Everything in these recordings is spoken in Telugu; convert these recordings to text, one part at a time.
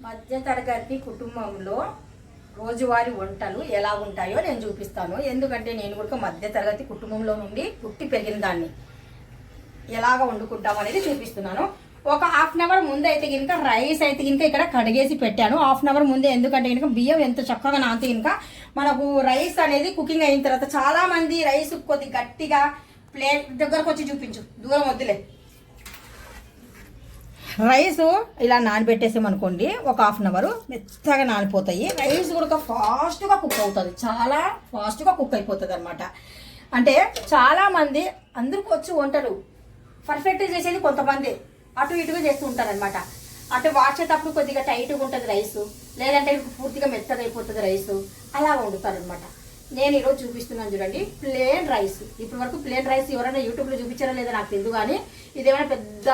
మధ్యతరగతి కుటుంబంలో రోజువారీ వంటలు ఎలా ఉంటాయో నేను చూపిస్తాను. ఎందుకంటే నేను కూడా మధ్యతరగతి కుటుంబంలో నుండి పుట్టి పెరిగిన దాన్ని ఎలాగ వండుకుంటాం అనేది చూపిస్తున్నాను. ఒక హాఫ్ అన్ అవర్ ముందు అయితే కనుక రైస్ అయితే కనుక ఇక్కడ కడిగేసి పెట్టాను. హాఫ్ అన్ అవర్ ముందే, ఎందుకంటే కనుక బియ్యం ఎంత చక్కగా నానితే కనుక మనకు రైస్ అనేది కుకింగ్ అయిన తర్వాత చాలా మంది రైస్ కొద్ది గట్టిగా ప్లేట్ దగ్గరకు వచ్చి చూపించు, దూరం వద్దులే. రైస్ ఇలా నానబెట్టేసామనుకోండి, ఒక హాఫ్ అన్ అవర్ మెత్తగా నానిపోతాయి. రైస్ కూడా ఫాస్ట్గా కుక్ అవుతుంది, చాలా ఫాస్ట్గా కుక్ అయిపోతుంది అనమాట. అంటే చాలామంది అందరికి వచ్చి వంటలు పర్ఫెక్ట్గా చేసేది కొంతమంది అటు ఇటుగా చేస్తూ ఉంటారనమాట. అటు వాచేటప్పుడు కొద్దిగా టైట్గా ఉంటుంది రైసు, లేదంటే పూర్తిగా మెత్తగా అయిపోతుంది రైసు, అలా వండుతారనమాట. నేను ఈరోజు చూపిస్తున్నాను చూడండి, ప్లేన్ రైస్. ఇప్పటి వరకు ప్లేన్ రైస్ ఎవరైనా యూట్యూబ్లో చూపించారా లేదా నాకు తెలియదు, కానీ ఇదేమైనా పెద్ద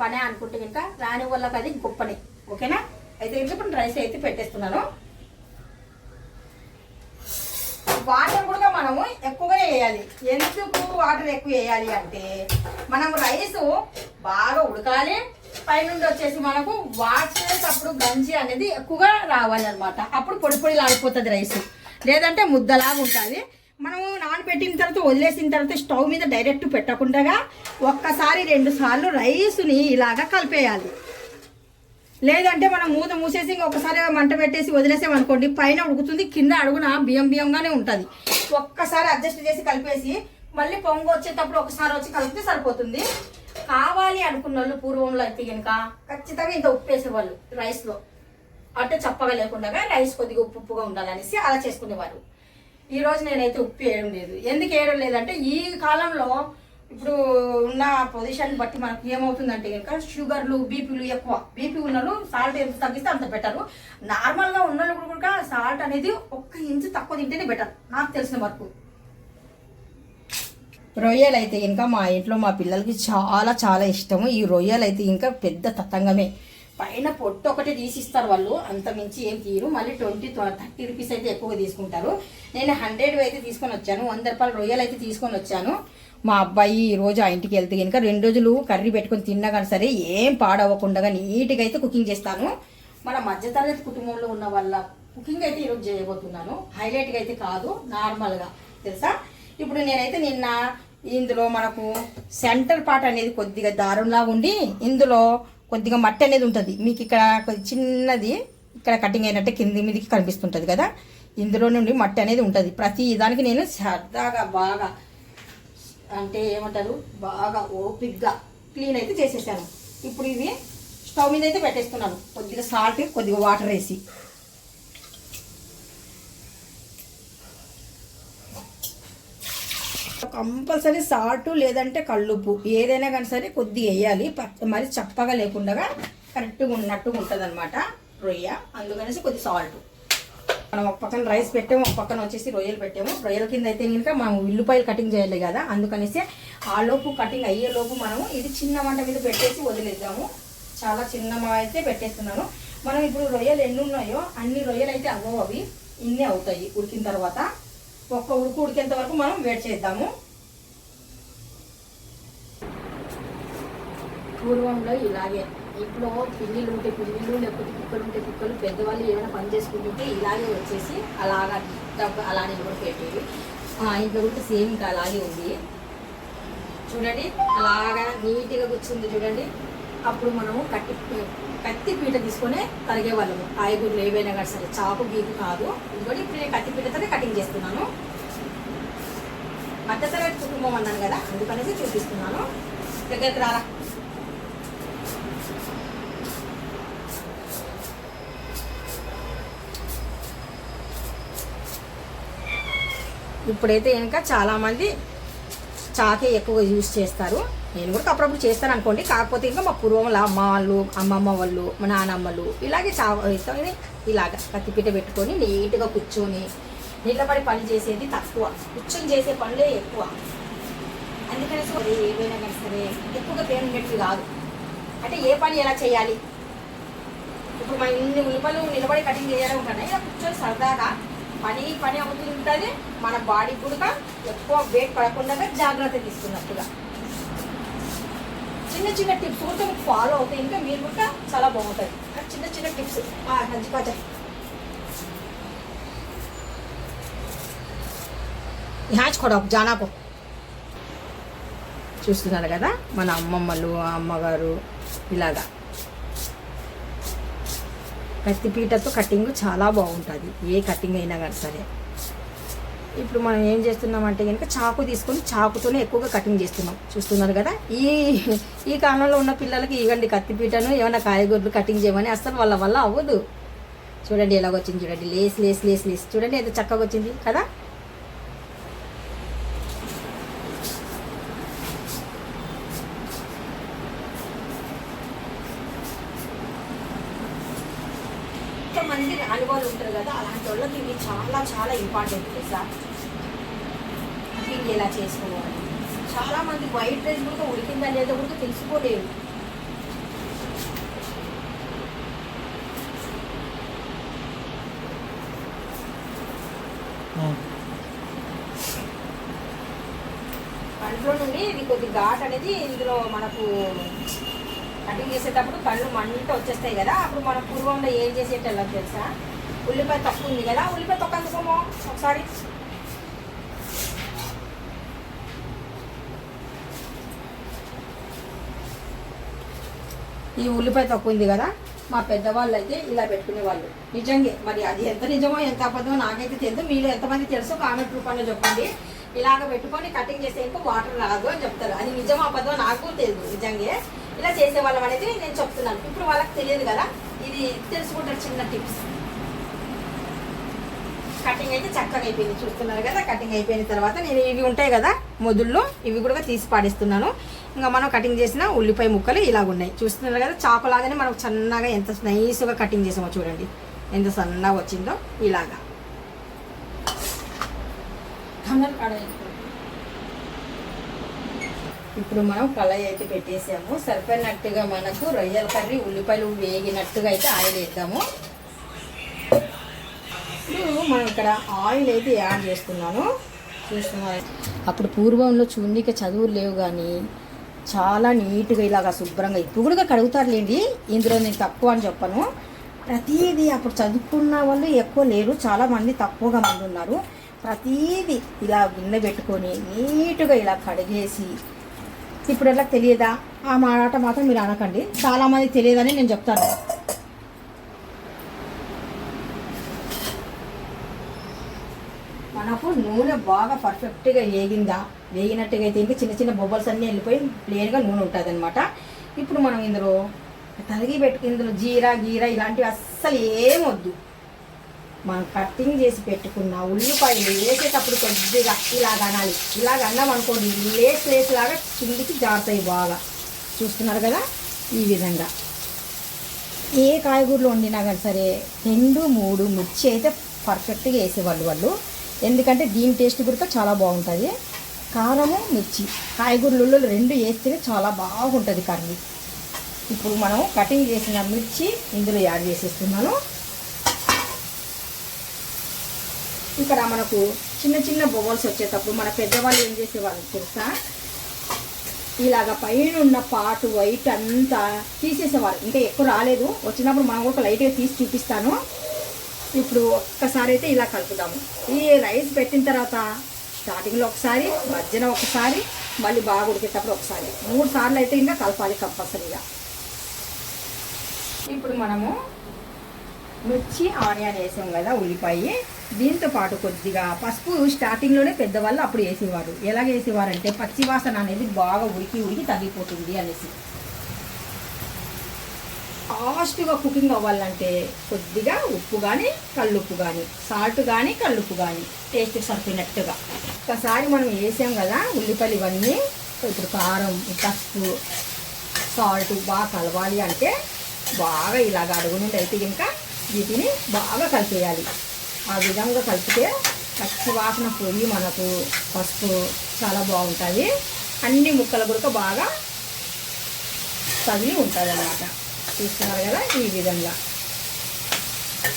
పనే అనుకుంటే కనుక రాని వాళ్ళకి అది గొప్పనే. ఓకేనా? అయితే ఇప్పుడు రైస్ అయితే పెట్టేస్తున్నాను. వాటర్ కూడా మనము ఎక్కువగానే వేయాలి. ఎందుకు వాటర్ ఎక్కువ వేయాలి అంటే, మనం రైస్ బాగా ఉడకాలి, పైనుండి వచ్చేసి మనకు వాచేటప్పుడు గంజి అనేది ఎక్కువగా రావాలన్నమాట. అప్పుడు పొడి పొడి లాగిపోతుంది రైస్, లేదంటే ముద్దలాగా ఉంటుంది. మనము నానబెట్టిన తర్వాత వదిలేసిన తర్వాత స్టవ్ మీద డైరెక్ట్ పెట్టకుండా ఒక్కసారి 2 సార్లు రైస్ని ఇలాగా కలిపేయాలి. లేదంటే మనం మూత మూసేసి ఒకసారి మంట పెట్టేసి వదిలేసామనుకోండి, పైన ఉడుకుతుంది, కింద అడుగున బియ్యంగానే ఉంటుంది. ఒక్కసారి అడ్జస్ట్ చేసి కలిపేసి మళ్ళీ పొంగు వచ్చేటప్పుడు ఒకసారి వచ్చి కలిపితే సరిపోతుంది. కావాలి అనుకున్న వాళ్ళు పూర్వంలో అయితే కనుక ఖచ్చితంగా ఇంత ఉప్పు వేసేవాళ్ళు రైస్లో, అంటే చప్పగా లేకుండా రైస్ కొద్దిగా ఉప్పుగా ఉండాలనేసి అలా చేసుకునేవారు. ఈరోజు నేనైతే ఉప్పు వేయడం లేదు. ఎందుకు వేయడం లేదంటే, ఈ కాలంలో ఇప్పుడు ఉన్న పొజిషన్ బట్టి మనకు ఏమవుతుందంటే కనుక షుగర్లు, బీపీలు ఎక్కువ. బీపీ ఉన్నలు సాల్ట్ ఎంత తగ్గిస్తే అంత బెటరు. నార్మల్గా ఉన్నలు కూడా సాల్ట్ అనేది 1 ఇంచు తక్కువ తింటేనే బెటర్ నాకు తెలిసిన వరకు. రొయ్యలు అయితే ఇంకా మా ఇంట్లో మా పిల్లలకి చాలా చాలా ఇష్టము. ఈ రొయ్యలు అయితే ఇంకా పెద్ద తతంగమే. పైన పొట్టు ఒకటి తీసిస్తారు వాళ్ళు, అంత మించి ఏం తీరు. మళ్ళీ 20-30 రూపీస్ అయితే ఎక్కువగా తీసుకుంటారు. నేను 100 అయితే తీసుకొని వచ్చాను, 100 రూపాయల రొయ్యలు అయితే తీసుకొని వచ్చాను. మా అబ్బాయి ఈరోజు ఆ ఇంటికి వెళ్తే కనుక 2 రోజులు కర్రీ పెట్టుకొని తిన్నా కానీ సరే ఏం పాడవకుండా నీట్గా అయితే కుకింగ్ చేస్తాను. మన మధ్యతరగతి కుటుంబంలో ఉన్న వాళ్ళ కుకింగ్ అయితే ఈరోజు చేయబోతున్నాను. హైలైట్గా అయితే కాదు, నార్మల్గా, తెలుసా. ఇప్పుడు నేనైతే నిన్న ఇందులో మనకు సెంటర్ పార్ట్ అనేది కొద్దిగా దారంలాగా ఉండి ఇందులో కొద్దిగా మట్టి అనేది ఉంటుంది. మీకు ఇక్కడ చిన్నది ఇక్కడ కటింగ్ అయినట్టే కింది మీదకి కనిపిస్తుంటుంది కదా, ఇందులో నుండి మట్టి అనేది ఉంటుంది. ప్రతి దానికి నేను సరదాగా బాగా, అంటే ఏమంటారు, బాగా ఓపిక్గా క్లీన్ అయితే చేసేసాను. ఇప్పుడు ఇవి స్టవ్ మీద అయితే పెట్టేస్తున్నాను. కొద్దిగా సాల్ట్, కొద్దిగా వాటర్ వేసి. కంపల్సరీ సాల్ట్ లేదంటే కల్లుప్పు ఏదైనా కానీ సరే కొద్దిగా వేయాలి. మరి చప్పగా లేకుండా కరెక్ట్గా ఉన్నట్టుగా ఉంటుంది అనమాట రొయ్య. అందుకనేసి కొద్ది సాల్ట్. మనం ఒక పక్కన రైస్ పెట్టాము, ఒక పక్కన వచ్చేసి రొయ్యలు పెట్టాము. రొయ్యల కింద అయితే కనుక మనం ఉల్లిపాయలు కటింగ్ చేయాలి కదా, అందుకనేసి ఆ లోపు కటింగ్ అయ్యేలోపు మనము ఇది చిన్న మంట మీద పెట్టేసి వదిలేద్దాము. చాలా చిన్న అయితే పెట్టేస్తున్నాను. మనం ఇప్పుడు రొయ్యలు ఎన్ని ఉన్నాయో అన్ని రొయ్యలు అయితే అవ్వవు, అవి ఇన్ని అవుతాయి ఉడికిన తర్వాత. ఒక్క ఉడికేంత వరకు మనం వెయిట్ చేద్దాము. పూర్వంలో ఇలాగే, ఇప్పుడు పిల్లిలు ఉంటే పిల్లిలు, లేకపోతే కుక్కలు ఉంటే కుక్కలు, పెద్దవాళ్ళు ఏమైనా పని చేసుకుంటుంటే ఇలాగే వచ్చేసి అలాగా అలానే కూడా పెట్టేవి. ఇంకా కూడా సేమ్ ఇంకా అలాగే ఉంది చూడండి, అలాగా నీట్గా కూర్చుంది చూడండి. అప్పుడు మనము కత్తి పీట తీసుకొని తరిగేవాళ్ళము, కాయగూరలు ఏవైనా కానీ సరే, చాకు గీకు కాదు. ఇంకోటి ఇప్పుడు నేను కత్తి పీటతోనే కటింగ్ చేస్తున్నాను. మధ్యతరగతి కుటుంబం అన్నాను కదా, అందుకనేసి చూపిస్తున్నాను. దగ్గరికి రాలా. ఇప్పుడైతే ఇంకా చాలామంది చాకే ఎక్కువగా యూజ్ చేస్తారు. నేను కూడా అప్పుడప్పుడు చేస్తాను అనుకోండి. కాకపోతే ఇంకా మా పూర్వంలో అమ్మ వాళ్ళు, అమ్మమ్మ వాళ్ళు, మా నానమ్మలు ఇలాగే ఇలాగ కత్తిపీట పెట్టుకొని నీట్గా కూర్చొని నిలబడి పని చేసేది తక్కువ, కూర్చొని చేసే పనులే ఎక్కువ. అందుకనేసి ఏవైనా కానీ సరే ఎక్కువగా పేమెంట్ కాదు. అంటే ఏ పని ఎలా చేయాలి, ఇప్పుడు మన ఇన్ని ఉల్లిపాయలు నిలబడి కటింగ్ చేయాలి ఉంటాయి, ఇలా కూర్చొని సరదాగా పని అవుతుంటుంది. మన బాడీ కూడా ఎక్కువ వెయిట్ పడకుండా జాగ్రత్త తీసుకున్నట్టుగా చిన్న చిన్న టిప్స్ కూడా ఫాలో అవుతాయి. ఇంకా మీరు కూడా చాలా బాగుంటుంది. చిన్న చిన్న టిప్స్ నంచిపోతే హ్యాచ్కోడా జానాకు చూస్తున్నారు కదా మన అమ్మమ్మలు అమ్మగారు ఇలాగా కత్తిపీటతో కటింగ్ చాలా బాగుంటుంది, ఏ కటింగ్ అయినా కానీ సరే. ఇప్పుడు మనం ఏం చేస్తున్నామంటే కనుక చాకు తీసుకొని చాకుతోనే ఎక్కువగా కటింగ్ చేస్తున్నాం. చూస్తున్నారు కదా, ఈ కాలంలో ఉన్న పిల్లలకి ఇవ్వండి కత్తిపీటను ఏమైనా కాయగూరలు కటింగ్ చేయమని అసలు వాళ్ళ వల్ల అవ్వదు. చూడండి ఎలాగొచ్చింది, చూడండి లేస్ లేస్ లేస్ లేస్ చూడండి ఎంత చక్కగా వచ్చింది కదా. మంది రాని వాళ్ళు ఉంటారు కదా, అలాంటి వాళ్ళకి ఇవి చాలా చాలా ఇంపార్టెంట్ తెలుసా. కుకింగ్ ఎలా చేసుకోవాలి, చాలా మంది వైట్ రైస్ కూడా ఉడికిందా లేదా కూడా తెలుసుకోలేరు. కంట్లో నుండి ఇది కొద్ది ఘాట్ అనేది ఇందులో మనకు కటింగ్ చేసేటప్పుడు కళ్ళు మంట వచ్చేస్తాయి కదా. అప్పుడు మనం పూర్వంలో ఏం చేసేటోళ్ళం తెలుసా, ఉల్లిపాయ తక్కువ ఉంది కదా, ఉల్లిపాయ తొక్క అందుకోమో ఒకసారి. ఈ ఉల్లిపాయ తక్కువ ఉంది కదా, మా పెద్దవాళ్ళు అయితే ఇలా పెట్టుకునేవాళ్ళు. నిజంగా మరి అది ఎంత నిజమో ఎంత అబద్ధమో నాకైతే తెలియదు, మీలో ఎంతమంది తెలుసో కామెంట్ రూపంలో చెప్పండి. ఇలాగ పెట్టుకొని కటింగ్ చేస్తే ఇంకా వాటర్ రాదు అని చెప్తారు. అది నిజమో అబద్ధమో నాకు తెలియదు. నిజంగా ఇలా చేసేవాళ్ళం అనేది నేను చెప్తున్నాను. ఇప్పుడు వాళ్ళకి తెలియదు కదా, ఇది తెలుసుకుంటారు చిన్న టిప్స్. కటింగ్ అయితే చక్కగా అయిపోయింది, చూస్తున్నారు కదా. కటింగ్ అయిపోయిన తర్వాత నేను ఇవి ఉంటాయి కదా మొదుల్లో, ఇవి కూడా తీసి పాడిస్తున్నాను. ఇంకా మనం కటింగ్ చేసిన ఉల్లిపాయ ముక్కలు ఇలాగ ఉన్నాయి, చూస్తున్నారు కదా. చాకులాగానే మనం సన్నగా ఎంత నైస్గా కటింగ్ చేసామో చూడండి, ఎంత సన్నగా వచ్చిందో ఇలాగా. ఇప్పుడు మనం కళాయి అయితే పెట్టేసాము, సరిపోయినట్టుగా మనకు రొయ్యల కర్రీ ఉల్లిపాయలు వేగినట్టుగా అయితే ఆయిల్ వేద్దాము. ఇప్పుడు మనం ఇక్కడ ఆయిల్ అయితే యాడ్ చేస్తున్నాను, చూస్తున్నారు. అప్పుడు పూర్వంలో చూడనీకి చదువులు లేవు కానీ చాలా నీట్గా ఇలాగా శుభ్రంగా, ఇప్పుడు కూడా కడుగుతారులేండి, ఇందులో నేను తక్కువ అని చెప్పను. ప్రతీది అప్పుడు చదువుకున్న వాళ్ళు ఎక్కువ లేరు, చాలామంది తక్కువగా మంది ఉన్నారు. ప్రతీది ఇలా గిన్నె పెట్టుకొని నీట్గా ఇలా కడిగేసి, ఇప్పుడు ఎలా తెలియదా ఆ మాట మాత్రం మీరు అనకండి, చాలామంది తెలియదని నేను చెప్తాను. మనకు నూనె బాగా పర్ఫెక్ట్గా వేగినట్టుగా అయితే ఇంకా చిన్న చిన్న బొబ్బల్స్ అన్నీ వెళ్ళిపోయి ప్లేన్గా నూనె ఉంటుంది అనమాట. ఇప్పుడు మనం ఇందులో ఇందులో జీరా ఇలాంటివి అస్సలు ఏమొద్దు. మనం కటింగ్ చేసి పెట్టుకున్న ఉల్లిపాయలు వేసేటప్పుడు కొద్దిగా ఇలాగ అనాలి. ఇలాగ అన్నాం అనుకోండి, లేస్ లాగా కిందికి జారుతాయి బాగా. చూస్తున్నారు కదా, ఈ విధంగా ఏ కాయగూరలు వండినా కానీ సరే 2-3 మిర్చి అయితే పర్ఫెక్ట్గా వేసేవాళ్ళు వాళ్ళు. ఎందుకంటే దీని టేస్ట్ కూడా చాలా బాగుంటుంది. కారము మిర్చి కాయగూరలు 2 వేస్తేనే చాలా బాగుంటుంది కర్రీ. ఇప్పుడు మనం కటింగ్ చేసిన మిర్చి ఇందులో యాడ్ చేసేస్తున్నాను. ఇక్కడ మనకు చిన్న చిన్న బొమ్మల్స్ వచ్చేటప్పుడు మన పెద్దవాళ్ళు ఏం చేసేవాళ్ళు తెలుసా, ఇలాగ పైన ఉన్న పాటు వైట్ అంతా తీసేసేవారు. ఇంకా ఎక్కువ రాలేదు, వచ్చినప్పుడు మనం కూడా లైట్గా తీసి చూపిస్తాను. ఇప్పుడు ఒక్కసారి అయితే ఇలా కలుపుదాము. ఈ రైస్ పెట్టిన తర్వాత స్టార్టింగ్లో ఒకసారి, మధ్యన ఒకసారి, మళ్ళీ బాగా ఉడికేటప్పుడు ఒకసారి, 3 సార్లు అయితే ఇంకా కలపాలి కంపల్సరీగా. ఇప్పుడు మనము మిర్చి ఆనియన్ వేసాం కదా, ఉల్లిపాయ, దీంతో పాటు కొద్దిగా పసుపు స్టార్టింగ్లోనే పెద్దవాళ్ళు అప్పుడు వేసేవారు. ఎలాగ వేసేవారంటే పచ్చి వాసన అనేది బాగా ఉడికి తగ్గిపోతుంది అనేసి. ఫాస్ట్గా కుకింగ్ అవ్వాలంటే కొద్దిగా ఉప్పు కానీ కల్లుప్పు కానీ, సాల్ట్ కానీ కల్లుప్పు కానీ టేస్ట్ సరిపోయినట్టుగా ఒకసారి మనం వేసాం కదా ఉల్లిపాయలు ఇవన్నీ. ఇప్పుడు కారం పసుపు సాల్ట్ బాగా కలవాలి అంటే బాగా ఇలాగ అడుగు నుండి అయితే ఇంకా వీటిని బాగా కలిపేయాలి. ఆ విధంగా కలిపితే పచ్చి వాసన పోయి మనకు పసుపు చాలా బాగుంటుంది, అన్ని ముక్కల కూడా బాగా తగిలి ఉంటుంది అన్నమాట. చూస్తున్నారు కదా, ఈ విధంగా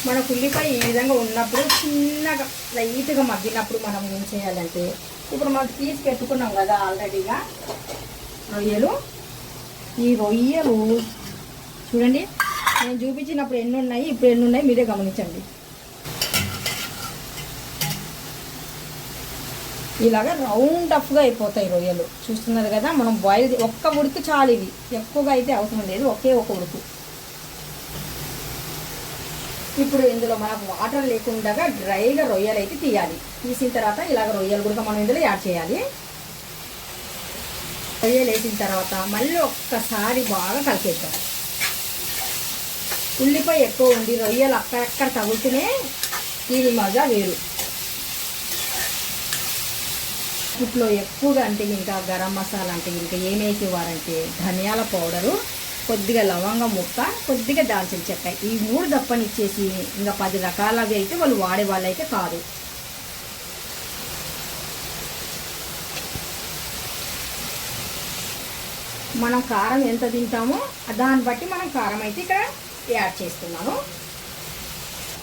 మనకు ఉల్లిపాయ ఈ విధంగా ఉన్నప్పుడు చిన్నగా లైట్గా మగ్గినప్పుడు మనం ఏం చేయాలంటే, ఇప్పుడు మనం తీసి పెట్టుకున్నాం కదా ఆల్రెడీగా రొయ్యలు, ఈ రొయ్యలు చూడండి నేను చూపించినప్పుడు ఎన్ని ఉన్నాయి, ఇప్పుడు ఎన్ని ఉన్నాయి మీరే గమనించండి. ఇలాగా రౌండ్ అఫ్గా అయిపోతాయి రొయ్యలు. చూస్తున్నారు కదా, మనం బాయిల్ ఒక్క ఉడుకు చాలు. ఇవి ఎక్కువగా అయితే అవసరం లేదు, ఒకే ఒక ఉడుకు. ఇప్పుడు ఇందులో మనకు వాటర్ లేకుండా డ్రైగా రొయ్యలు అయితే తీయాలి. తీసిన తర్వాత ఇలాగ రొయ్యలు కూడా మనం ఇందులో యాడ్ చేయాలి. రొయ్యలు వేసిన తర్వాత మళ్ళీ ఒక్కసారి బాగా కలిపేద్దాం. ఉల్లిపాయ ఎక్కువ ఉండి రొయ్యలు అక్కడక్కడ తగులుతూనే దీని మజా వేరు. ఇంట్లో ఎక్కువగా అంటే ఇంకా గరం మసాలా అంటే ఇంకా ఏమేసేవారంటే ధనియాల పౌడరు, కొద్దిగా లవంగం ముక్క, కొద్దిగా దాల్చిన చెక్క, ఈ 3 దప్పనిచ్చేసి ఇంకా 10 రకాలవి అయితే వాళ్ళు వాడే వాళ్ళు అయితే కాదు. మనం కారం ఎంత తింటామో దాన్ని బట్టి మనం కారం అయితే ఇక్కడ యాడ్ చేస్తున్నాను.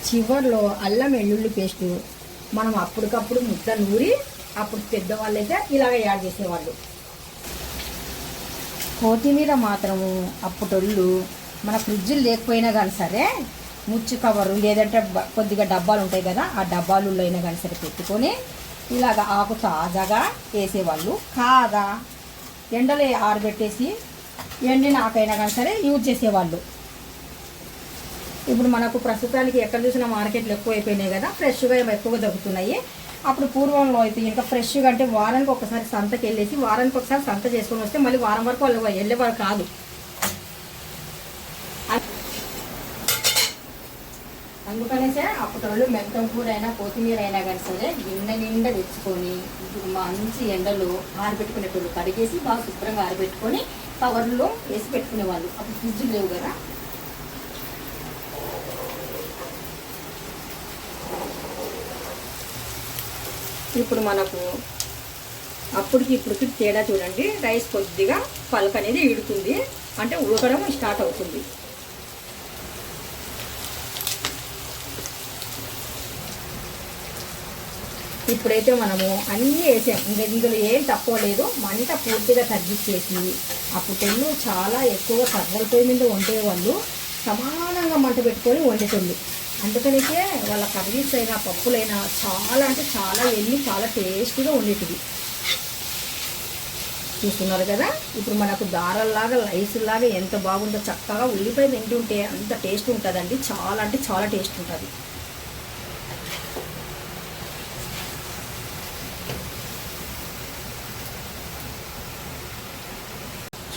చివర్లో అల్లం వెల్లుల్లి పేస్టు మనం అప్పటికప్పుడు ముద్ద నూరి అప్పుడు పెద్దవాళ్ళు అయితే ఇలాగ యాడ్ చేసేవాళ్ళు. కొత్తిమీర మాత్రము అప్పటోళ్ళు మన ఫ్రిడ్జ్లు లేకపోయినా కానీ సరే ముచ్చు కవరు లేదంటే కొద్దిగా డబ్బాలు ఉంటాయి కదా, ఆ డబ్బాలలో అయినా కానీ సరే పెట్టుకొని ఇలాగ ఆకు తాజాగా వేసేవాళ్ళు. కాదా ఎండలో ఆరబెట్టేసి ఎండిన ఆకైనా కానీ సరే యూజ్ చేసేవాళ్ళు. ఇప్పుడు మనకు ప్రస్తుతానికి ఎక్కడ చూసినా మార్కెట్లు ఎక్కువ అయిపోయినాయి కదా, ఫ్రెష్గా ఎక్కువగా దొరుకుతున్నాయి. అప్పుడు పూర్వంలో అయితే ఇంకా ఫ్రెష్గా అంటే వారానికి ఒకసారి సంతకి వెళ్ళేసి వారానికి ఒకసారి సంత చేసుకొని వస్తే మళ్ళీ వారం వరకు వాళ్ళు వెళ్ళేవారు కాదు. అందుకనేసే అప్పటి మెంతం కూర అయినా కొత్తిమీర అయినా కానీ సరే గిన్నె నిండా తెచ్చుకొని మంచి ఎండలో ఆరబెట్టుకునేటోళ్ళు, కడిగేసి బాగా శుభ్రంగా ఆరబెట్టుకొని కవర్లో వేసి పెట్టుకునేవాళ్ళు. అప్పుడు ఫ్రిడ్జ్ లేవు కదా. ఇప్పుడు మనకు అప్పటికి ఇప్పటికి తేడా చూడండి. రైస్ కొద్దిగా పలక అనేది ఈడుతుంది, అంటే ఉడకడం స్టార్ట్ అవుతుంది. ఇప్పుడైతే మనము అన్నీ వేసాం, ఇంకా ఇందులో ఏం తక్కువ లేదు. మంట పూర్తిగా తగ్గించేసి అప్పుడు చాలా ఎక్కువ కర్రల పొయ్యి మీద వండేవాళ్ళు, సమానంగా మంట పెట్టుకొని వండేటోళ్ళు. అందుకనికే వాళ్ళ కర్రీస్ అయినా పప్పులైనా చాలా అంటే చాలా వెళ్ళి చాలా టేస్టీగా ఉండేటివి. చూస్తున్నారు కదా, ఇప్పుడు మనకు దారల్లాగా రైస్లాగా ఎంత బాగుందో. చక్కగా ఉల్లిపాయ తింటుంటే అంత టేస్ట్ ఉంటుందండి, చాలా అంటే చాలా టేస్ట్ ఉంటుంది.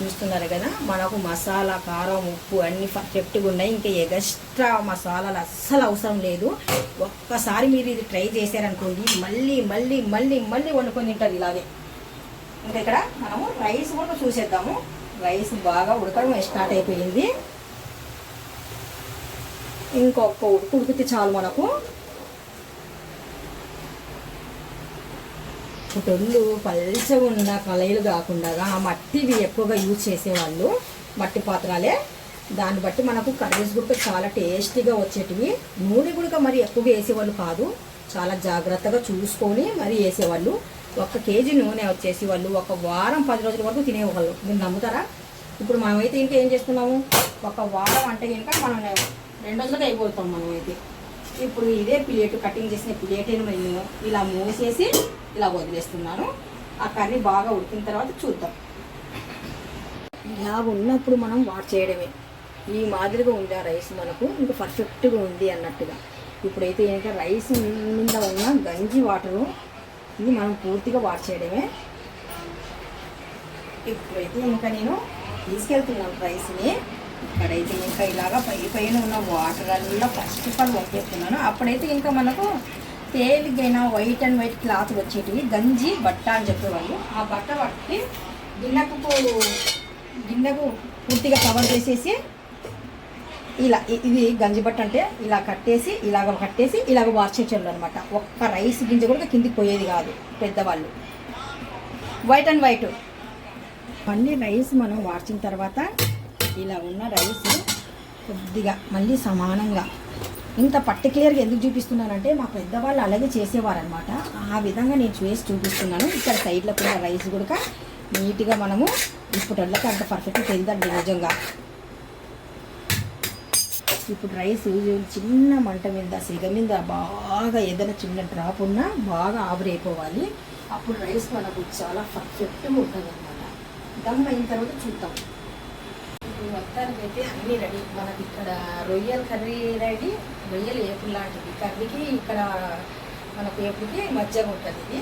చూస్తున్నారు కదా, మనకు మసాలా కారం ఉప్పు అన్నీ పర్ఫెక్ట్గా ఉన్నాయి. ఇంకా ఎక్స్ట్రా మసాలాలు అస్సలు అవసరం లేదు. ఒక్కసారి మీరు ఇది ట్రై చేశారనుకోండి మళ్ళీ మళ్ళీ మళ్ళీ మళ్ళీ వండుకొని తింటారు ఇలాగే. ఇంకా ఇక్కడ మనము రైస్ కూడా చూసేద్దాము. రైస్ బాగా ఉడకడం స్టార్ట్ అయిపోయింది. ఇంకొక ఉడికితే చాలు మనకు. పుట్టొళ్ళు పల్చగా ఉన్న కళాయిలు కాకుండా మట్టివి ఎక్కువగా యూజ్ చేసేవాళ్ళు, మట్టి పాత్రలే. దాన్ని బట్టి మనకు కర్రీస్ కూడా చాలా టేస్టీగా వచ్చేటివి. నూనె కూడా మరి ఎక్కువగా వేసేవాళ్ళు కాదు, చాలా జాగ్రత్తగా చూసుకొని మరి వేసేవాళ్ళు. 1 కేజీ నూనె వచ్చేసి వాళ్ళు 1 వారం 10 రోజుల వరకు తినేవాళ్ళు. మీరు నమ్ముతారా? ఇప్పుడు మనమైతే ఇంకా ఏం చేస్తున్నాము, 1 వారం అంటే కనుక మనం 2 రోజులకి అయిపోతాం మనమైతే. ఇప్పుడు ఇదే ప్లేట్ కటింగ్ చేసిన ప్లేట్ని నేను ఇలా మూసేసి ఇలా వదిలేస్తున్నాను. ఆ కర్రీ బాగా ఉడికిన తర్వాత చూద్దాం. ఇలా ఉన్నప్పుడు మనం వాష్ చేయడమే. ఈ మాదిరిగా ఉంది ఆ రైస్ మనకు ఇంకా పర్ఫెక్ట్గా ఉంది అన్నట్టుగా. ఇప్పుడైతే ఇంకా రైస్ మీద ఉన్న గంజి వాటరు ఇది మనం పూర్తిగా వాష్ చేయడమే. ఇప్పుడైతే ఇంకా నేను తీసుకెళ్తున్నాను రైస్ని. ఇక్కడైతే ఇంకా ఇలాగా పైన ఉన్న వాటర్ అలా ఫస్ట్ ఆఫ్ ఆల్ వంపేస్తున్నాను. అప్పుడైతే ఇంకా మనకు తేలిగైన వైట్ అండ్ వైట్ క్లాత్లు వచ్చేటివి, గంజి బట్ట అని చెప్పేవాళ్ళు. ఆ బట్ట పట్టి గిన్నెకు పూర్తిగా కవర్ చేసేసి ఇలా, ఇది గంజి బట్ట అంటే ఇలా కట్టేసి ఇలాగ వాష్ చేసేవాళ్ళు అనమాట. ఒక్క రైస్ గింజ కూడా కిందికి పోయేది కాదు పెద్దవాళ్ళు. వైట్ అండ్ వైట్ మళ్ళీ రైస్ మనం వార్చిన తర్వాత ఇలా ఉన్న రైస్ కొద్దిగా మళ్ళీ సమానంగా ఇంత పర్టిక్యులర్గా ఎందుకు చూపిస్తున్నానంటే మా పెద్దవాళ్ళు అలాగే చేసేవారనమాట. ఆ విధంగా నేను చేసి చూపిస్తున్నాను. ఇక్కడ సైడ్లో కూడా రైస్ కూడా నీట్గా మనము ఇప్పటికి అంత పర్ఫెక్ట్గా తెలియదండి నిజంగా. ఇప్పుడు రైస్ చిన్న మంట మీద సెగ మీద బాగా ఏదైనా చిన్న డ్రాప్ ఉన్నా బాగా ఆవిరైపోవాలి. అప్పుడు రైస్ మనకు చాలా పర్ఫెక్ట్గా ఉంటుంది అన్నమాట. దమ్ అయిన తర్వాత చూద్దాం. ఇప్పుడు మొత్తానికి అయితే అన్నీ రెడీ. మనకి ఇక్కడ రొయ్యల కర్రీ రెడీ, రొయ్యల ఏపుడు లాంటిది కర్రీకి. ఇక్కడ మనకు ఏపుడికి మజ్జిగ ఉంటుంది. ఇది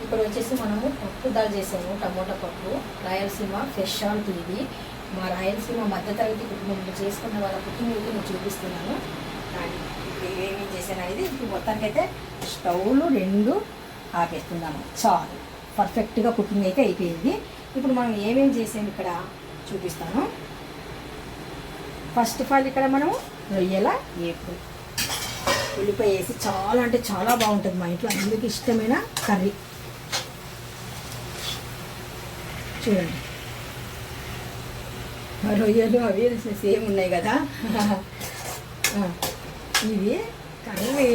ఇక్కడ వచ్చేసి మనము పప్పు దాల్ చేసాము, టమోటా పప్పు. రాయలసీమ స్పెషాలిటీ ఇది. మా రాయలసీమ మధ్యతరగతి కుటుంబంలో చేసుకున్న వాళ్ళ కుటుంబం నేను చూపిస్తున్నాను. ఇప్పుడు ఏమేమి చేశాను అనేది. ఇప్పుడు మొత్తానికి అయితే స్టవ్లు 2 ఆపేస్తున్నాను. చాలు, పర్ఫెక్ట్గా కుకింగ్ అయితే అయిపోయింది. ఇప్పుడు మనం ఏమేమి చేసాము ఇక్కడ చూపిస్తాను. ఫస్ట్ ఆఫ్ ఆల్ ఇక్కడ మనము రొయ్యల ఏపుడు ఉల్లిపాయ వేసి చాలా అంటే చాలా బాగుంటుంది. మా ఇంట్లో అందరికీ ఇష్టమైన కర్రీ. చూడండి, రొయ్యలు అవి సేమ్ ఉన్నాయి కదా. ఇది కర్రీ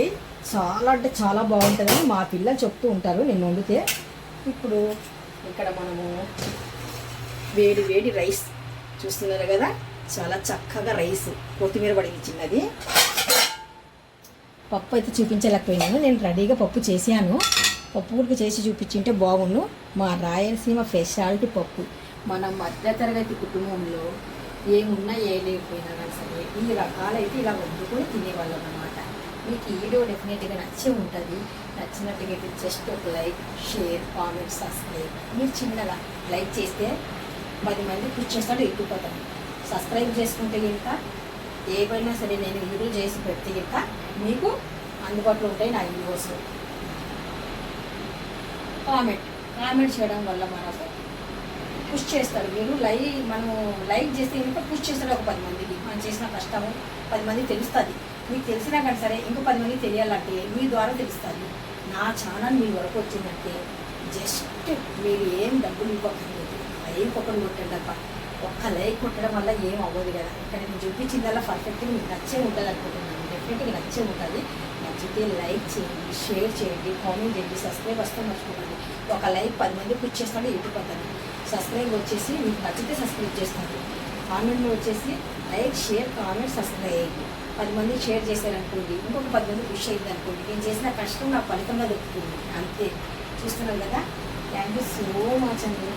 చాలా అంటే చాలా బాగుంటుందని మా పిల్లలు చెప్తూ ఉంటారు నేను వండితే. ఇప్పుడు ఇక్కడ మనము వేడి వేడి రైస్ చూస్తున్నారు కదా, చాలా చక్కగా రైస్ కొత్తిమీర పడింది చిన్నది. పప్పు అయితే చూపించలేకపోయినాను, నేను రెడీగా పప్పు చేశాను. పప్పు కూడా చేసి చూపించింటే బాగుండు. మా రాయలసీమ స్పెషాలిటీ పప్పు. మన మధ్యతరగతి కుటుంబంలో ఏమున్నా ఏ లేకపోయినా సరే ఈ రకాలైతే ఇలా వండుకొని తినేవాళ్ళం అన్నమాట. మీకు ఈ వీడియో డెఫినెట్గా నచ్చే ఉంటుంది. నచ్చినట్టుగా అయితే జస్ట్ ఒక లైక్, షేర్, కామెంట్, సబ్స్క్రైబ్. మీరు చిన్నగా లైక్ చేస్తే 10 మంది పుష్ చేస్తాడు, ఎక్కిపోతాను. సబ్స్క్రైబ్ చేసుకుంటే ఇంకా ఏవైనా సరే నేను వీడియో చేసి పెడితే ఇంకా మీకు అందుబాటులో ఉంటాయి నా వీడియోస్. కామెంట్ చేయడం వల్ల మనకు పుష్ చేస్తారు. మీరు మనం లైక్ చేస్తే ఇంకా పుష్ చేస్తారు ఒక 10 మందికి. మనం చేసిన కష్టము 10 మందికి తెలుస్తుంది. మీకు తెలిసినా కానీ సరే ఇంకో 10 మందికి తెలియాలంటే మీ ద్వారా తెలుస్తుంది. నా ఛానల్ మీ వరకు వచ్చిందంటే జస్ట్ మీరు ఏం డబ్బులు ఇవ్వక్కర్లేదు, లైక్ ఒకటి కొట్టండి తప్ప. ఒక్క లైక్ కొట్టడం వల్ల ఏం అవ్వదు కదా. ఇక్కడ నేను చూపించిందల్లా పర్ఫెక్ట్గా మీకు నచ్చే ఉంటుంది అనుకుంటున్నాను. డెఫినెట్గా నచ్చే ఉంటుంది. నచ్చితే లైక్ చేయండి, షేర్ చేయండి, కామెంట్ చేయండి, సబ్స్క్రైబ్ వస్తే మర్చిపోకండి. ఒక లైక్ 10 మంది పుష్ చేస్తాడు, ఎటుపోతాను. సబ్స్క్రైబ్ వచ్చేసి మీకు నచ్చితే సబ్స్క్రైబ్ చేస్తాను. కామెంట్లో వచ్చేసి లైక్, షేర్, కామెంట్, సబ్స్క్రైబ్ 10 మంది షేర్ చేశారనుకోండి, ఇంకొక 10 మంది పుష్ అయ్యింది అనుకోండి. నేను చేసిన కష్టం నాకు ఫలితంగా దొరుకుతుంది. అంతే. చూస్తున్నాం కదా. థ్యాంక్ యూ సో మచ్ అండి.